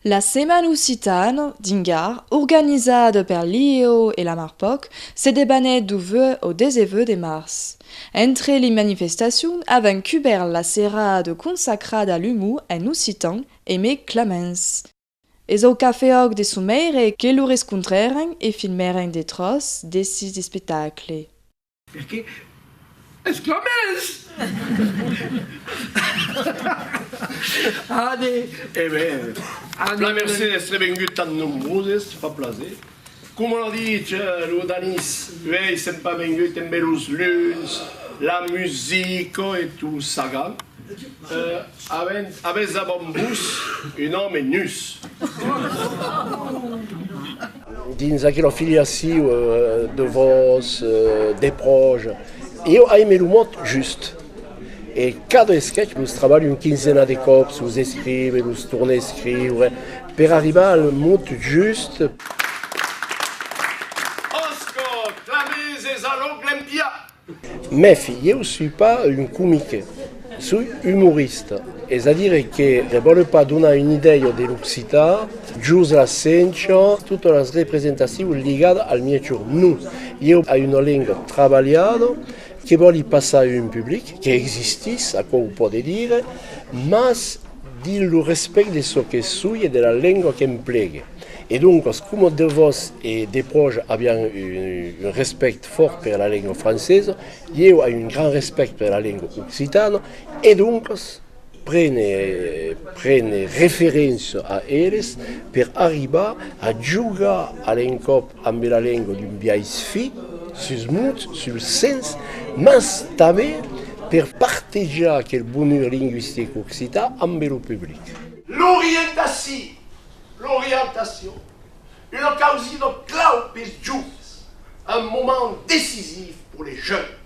La Setmana Occitane d'Ingar, organisada per l'IEO et la Marpoc, s'est débanée du 2 au 19 de mars. Entre les manifestations, avant cubert la serrade consacrada à l'humour en occitan Aimé Clemens. Es au café de Sumeire que lo riscontreren e filmeren des tros dessis spectacles. Perché esclamens! Allez! Eh bien, la merci d'être venu tant nombreux, ça fait plaisir. Comme on dit, le Danis, ils sont pas venus, ils bellos lunes, la musique et tout ça. Avec la bambous, un homme nus. Dins aquela filiação de voz, de proje, eu aimei muito juste. E cada sketch, nós trabalhamos quinzena de cops, nós escrevemos, nós tornamos a escrever, para arribar ao muito juste. Oscar, clames et salons Glempia. Mais eu ne suis pas un comique, je suis humoriste. C'est-à-dire que je ne voglio pas donner une idée de l'Occità, juste la senso, toutes les représentations liées al mio giorno. Non, io ho una lingua travagliata che voglio passare in pubblico, che esiste, a come può dire, ma di lo rispetto di ciò che sono e della lingua che impiego. Et donc, comme de vos et des proches abbiamo un respect fort per la lingua française, io ho un grand respect per la lingua occitana e donc prene référence a elles per arrivare a giocare all'encop amb la lingua d'un biais fi, sul mut, sul sens, ma també per partager quel bonheur linguistique occitan amb el public. L'orientation, une causine clau per giovens, un moment décisif pour les jeunes.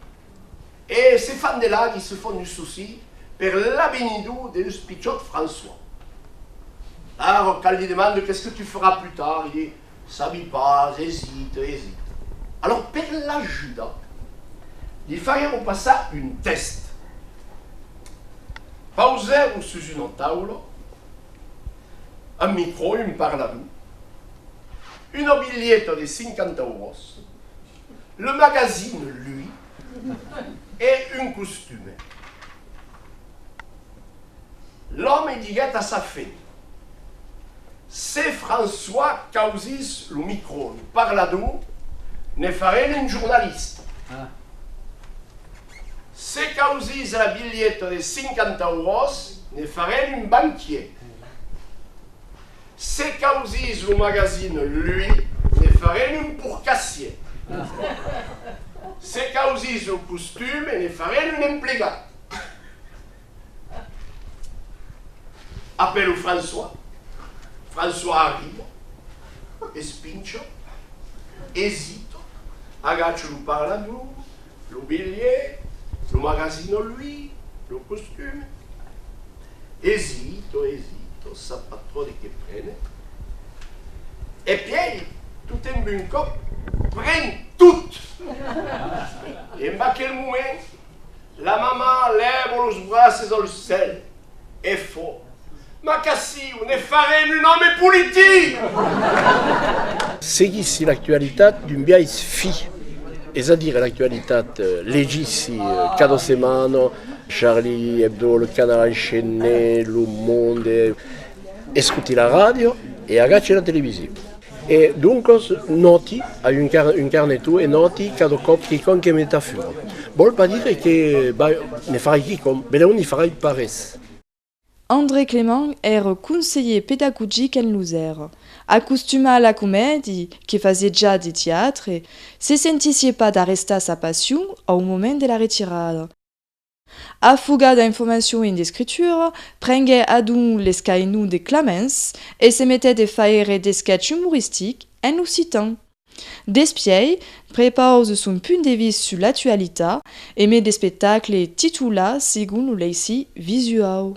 Et ces fans de là qui se font du souci per l'avenir de le pichot François. Alors, quand il lui demande qu'est-ce que tu feras plus tard, il dit ça ne pas, hésite. Alors, per l'ajudant, il fallait passer un test. Pauser sur une table, un micro, un parlado, une bigliette de 50 euros, le magazine, lui, et un costume. L'homme dit à sa fille, c'est François Causis le micro, le parlado, ne ferait un journaliste. C'est Causis la bigliette de 50 euros, ne ferait un banquier. C'est Causis le magazine, lui, ne ferait un pourcassier. C'est Causis le costume, ne ferait un implégat. Appelle François. François arrive, espincio, hésite, agace le parlado, le billet, le magazine, lui, le costume. Hésite, sa pas trop de che prenne. Et puis, tout un bon cop, prennent tout. Et à quel moment, la maman lève les bras dans le ciel et fort. Ma cassi, on est faré un homme politique! Seguissi l'actualità d'un biais fi, c'est-à-dire l'actualità legissi cada settimana, Charlie Hebdo, le canale enchaîné, Le Monde, ascolti la radio e agacci la televisione. E dunque noti, hai un carnetto e noti cada cop che con che metafora. Vuol pas dire che ne farai chi con, ma ne farai pares. André Clément era conseiller pédagogique en Lozère. Accostuma à la comédie, qui faisait déjà du théâtre, se sentissi pas d'arrêter sa passion au moment de la retirada. Affogat d'informations et d'écriture, prenait à don les caïnous de Clemens et se mettait de faire des sketchs humoristiques en occitan. Despiei prépare son point de vue sur l'actualité et met des spectacles titulés selon l'essai visual.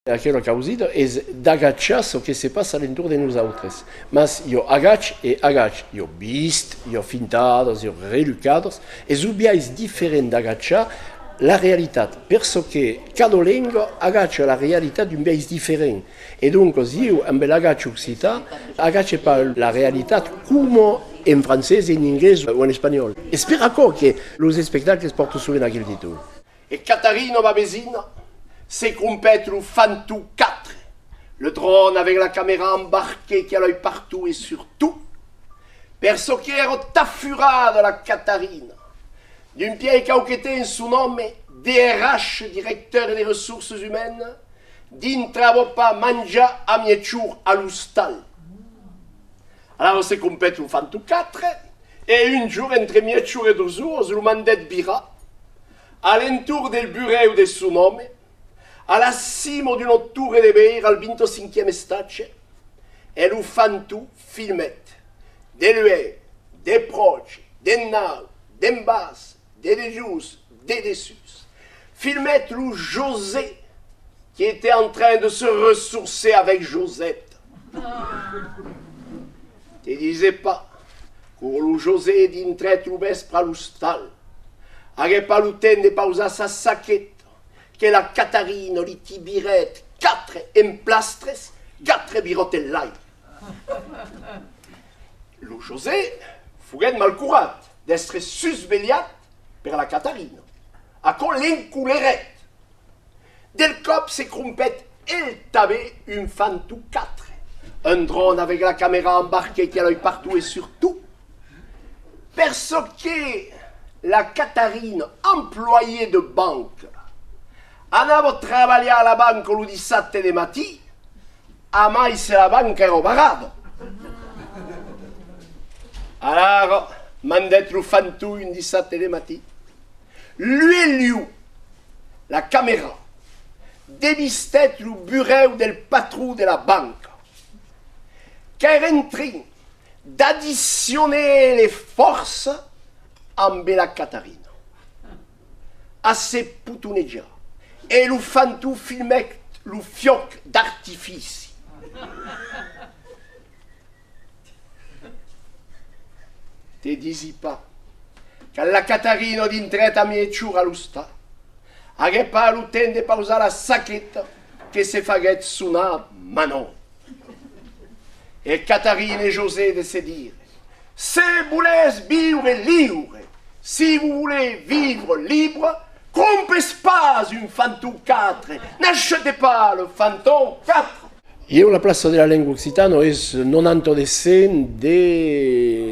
Aquela causita è d'agacciare ciò che si passa all'intorno di noi altri. Ma io agaccio e agaccio. Io visto, io fintato, io relucato. E su biais differenti d'agacciare la realitat, perché cada lingua agaccia la realitat d'un paese differente. E dunque, se io agaccio l'Occità, agaccio la realitat come in francese, in inglese o in spagnolo. E spero ancora che gli spettacoli portano su in quel titolo. Et Catherine Babésine, c'est compète le Fantou 4, le drone avec la caméra embarquée qui a l'œil partout et surtout, perso che ero taffura de la Catherine, d'un pied cauqueté in son nom DRH, directeur des ressources humaines, d'intravo pas manja a mietchour à l'oustal. Alors c'est compète le Fantou 4, et un jour, entre mietchour et 2 jours, je lui mandais bira, à l'entour del bureau de suo nome, alla cima d'une tour de beir al 25e stage, e lo fantu filmet, de lui, des proches, des nau, des bas, des dejus, des dessus. Filmet le José, qui était en train de se ressourcer avec Josette. Te disais pas, pour le José d'intrer le vespre à l'ustal, n'avait pas le temps de pauser sa saquette, que la Catherine li tibirette 4 emplastres, 4 birotellai. Le José fuguet mal curat d'être susveliat per la Catherine, a con l'enculeret. Del cop se crompet el tabé un Fantou 4, un drone avec la caméra embarquée qui a l'œil partout et surtout, perso que la Catherine, employée de banque, andava a travailler à la banque le 17 de matí, a mai se la banca era barrada. Alors, mandet le Fantou un 17 de matí, lui et lui, la caméra, dévistait le bureau del patron de la banque, qui est en train d'additionner les forces amb la Catherine. A se putuneggia. E lo Fantou filmet lo fioc d'artifici. Te disi pas que la Catherine d'intret a mietxur a l'usta hagué pas lo temps de pausar la saqueta que se faguet sonar Manon. Et Catherine et José de se dire: si vous voulez vivre libre, si vous voulez vivre libre, comptez pas un Fantou 4, n'achetez pas le Fantou 4. Io la place de la lingua occitana è 90%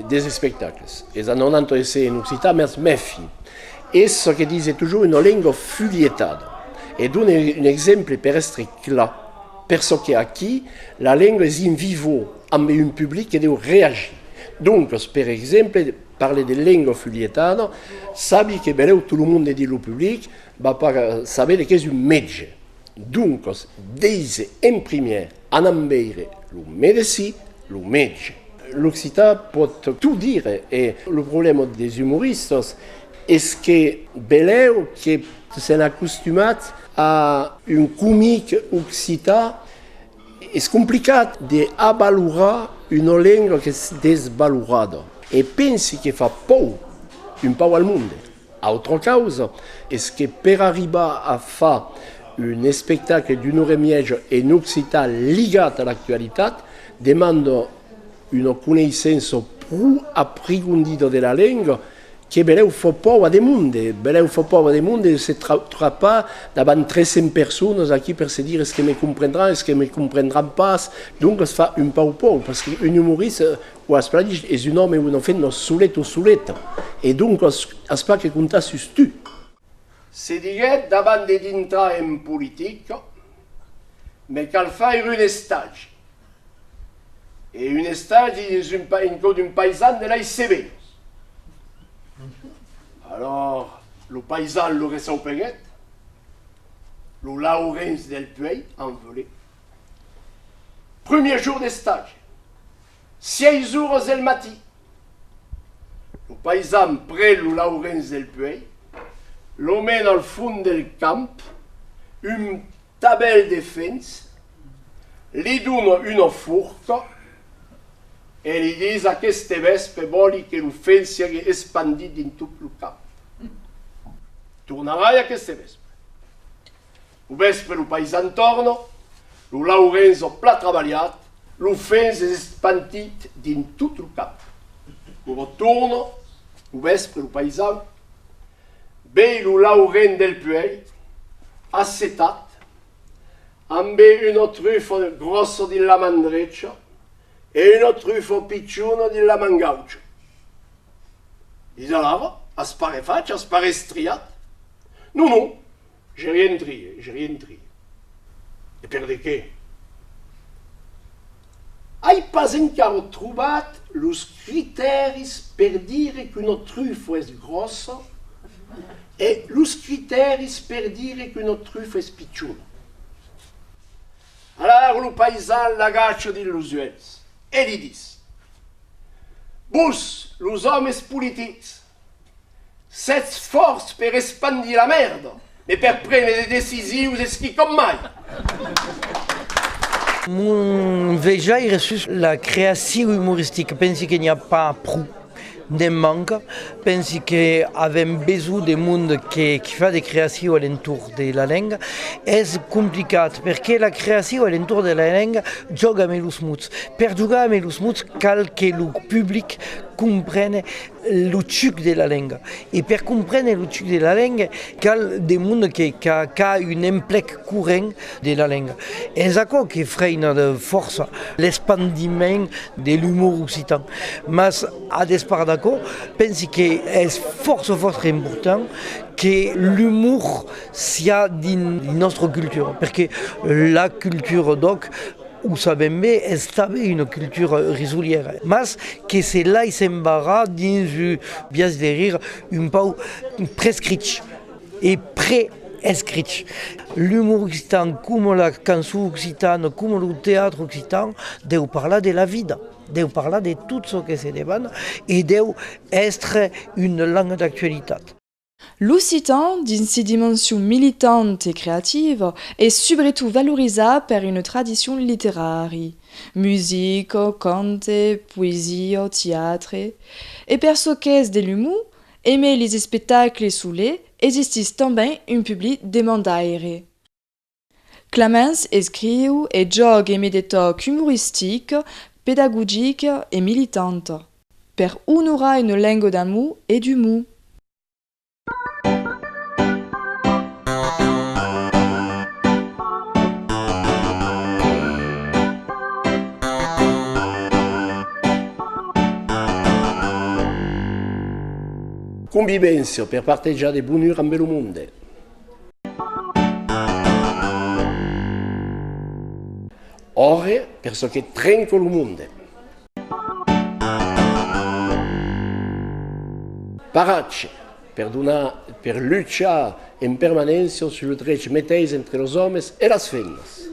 des spettacoli. E 90% in Occità, ma mefi. Esso che dice toujours una lingua fulietata. E donne un esempio per essere là. Perché qui, la lingua è in vivo, amb un public che deve reagire. Donc, per esempio, parler de lingua fulietana, sabi che tutto il mondo di lo pubblico va a sapere che è un medico. Donc, dice in première, en ambeire, lo medici, lo medico. L'Occità può tutto dire, e il problema dei umoristi è che beleu che si è accostumato a un comique occità, è complicato di avvalorare una lingua che è desvalorata e pensi che fa paura un po' al mondo. Altra causa è che per arrivare a fare un spettacolo di un'ora e mezza in Occità legato all'attualità demanda una conoscenza più approfondita della lingua che beleu fa paura del mondo. Beleu fa paura del mondo e se trappa davanti 300 persone qui per se dire est-ce que me comprendranno, est-ce que me comprendranno pas. Donc si fa un po' paura, parce qu'un humoriste o asplagis è un uomo e un femme soletto. E dunque aspa che conta su tu. Se diguet davanti di entrare in politica, ma cal fare un stage. E un stage in un paesano della Severos. Alors, le paysan le resta au peguet, le Laurens del Puey envolé. Premier jour de stage, 6 jours del matin. Le paysan près le Laurens del Puey, le met dans le fond del camp, une tabelle de fence, li donne une fourche, e gli dice a queste vespe voli che l'uffenza è espandita in tutto il campo. tornerai a queste vespre. Lo vespre lo paese intorno, lo Laurenzo pla travagliat, lo fens es espantit din tutto il campo. Lo ritorno, lo vespre lo paesan, bei lo Lauren del Puei, assetat, ambe uno truffo grosso di la mandreccia e uno truffo picciuno di la mangaucia. Isolava, a spare faccia, a spare striat. No, j'ai rien trié. E per de che? Hai pas encara trobat los criteris per dire che uno truffo è grosso e los criteris per dire che uno truffo è picciuno. Allora lo paisan l'agaccio di illusions e gli dis: Bus, los hommes politics, set sforç per espandir la merda, e per prendere decisius eschi com mai. Mon vejaire sur la création humoristique, pensi qu'il n'y a pas prou de manque, pensi qu'avem besoin de monde qui fait des créations alentour de la langue, est complicat, perché la création alentour de la langue gioca amb els muts. Per jugar amb els muts cal que el public comprenne le truc de la langue. Et per comprendre le truc de la langue, cal des monde qui a un emplec courant de la langue. És això que freina de força l'expandiment de l'humour occitan. Mas, a despart d'acord, pensi que és força important que l'humour sia dins nostra cultura, perquè la cultura doc ho sabem bé, és també una cultura risoliera, mas que se là s'embarra dins un biais de rire un peu prescrit et pré-escrit. L'humour occitan, com la cançó occitane, com le théâtre occitan, deu parlar de la vida, deu parlar de tot ce que se demanda et deu être une langue d'actualitat. L'occitan, dins ses dimensions militantes et créatives, est surtout valorisé per une tradition littéraire. Musique, conte, poésie, théâtre. Et per ce qu'est de l'humour, aimer les spectacles soulés, existe também un public demandaire. Clemens écrit et jogue des tocs humoristiques, pédagogiques et militantes, per honorer une langue d'amour et d'humour. Convivència per partejar de bonheur amb el món. Ore per ce che trenca il mondo. Paratge per luchar en permanència sul dret meteis entre els homes e les femmes.